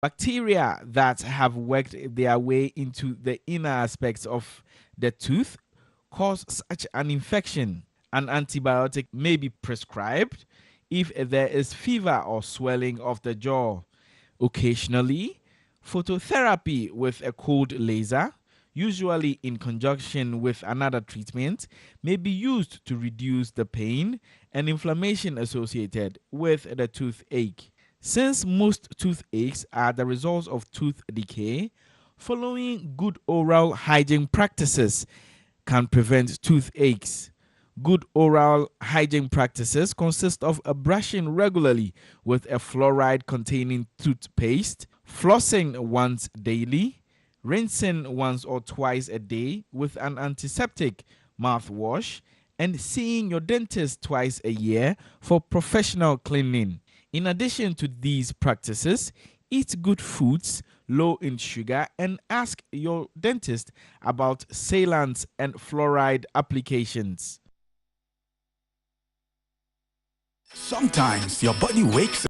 Bacteria that have worked their way into the inner aspects of the tooth cause such an infection. An antibiotic may be prescribed if there is fever or swelling of the jaw. Occasionally, phototherapy with a cold laser, usually in conjunction with another treatment, may be used to reduce the pain and inflammation associated with the toothache. Since most toothaches are the result of tooth decay, following good oral hygiene practices can prevent toothaches. Good oral hygiene practices consist of brushing regularly with a fluoride-containing toothpaste, flossing once daily, rinsing once or twice a day with an antiseptic mouthwash, and seeing your dentist twice a year for professional cleaning. In addition to these practices, eat good foods, low in sugar, and ask your dentist about sealants and fluoride applications. Sometimes your body wakes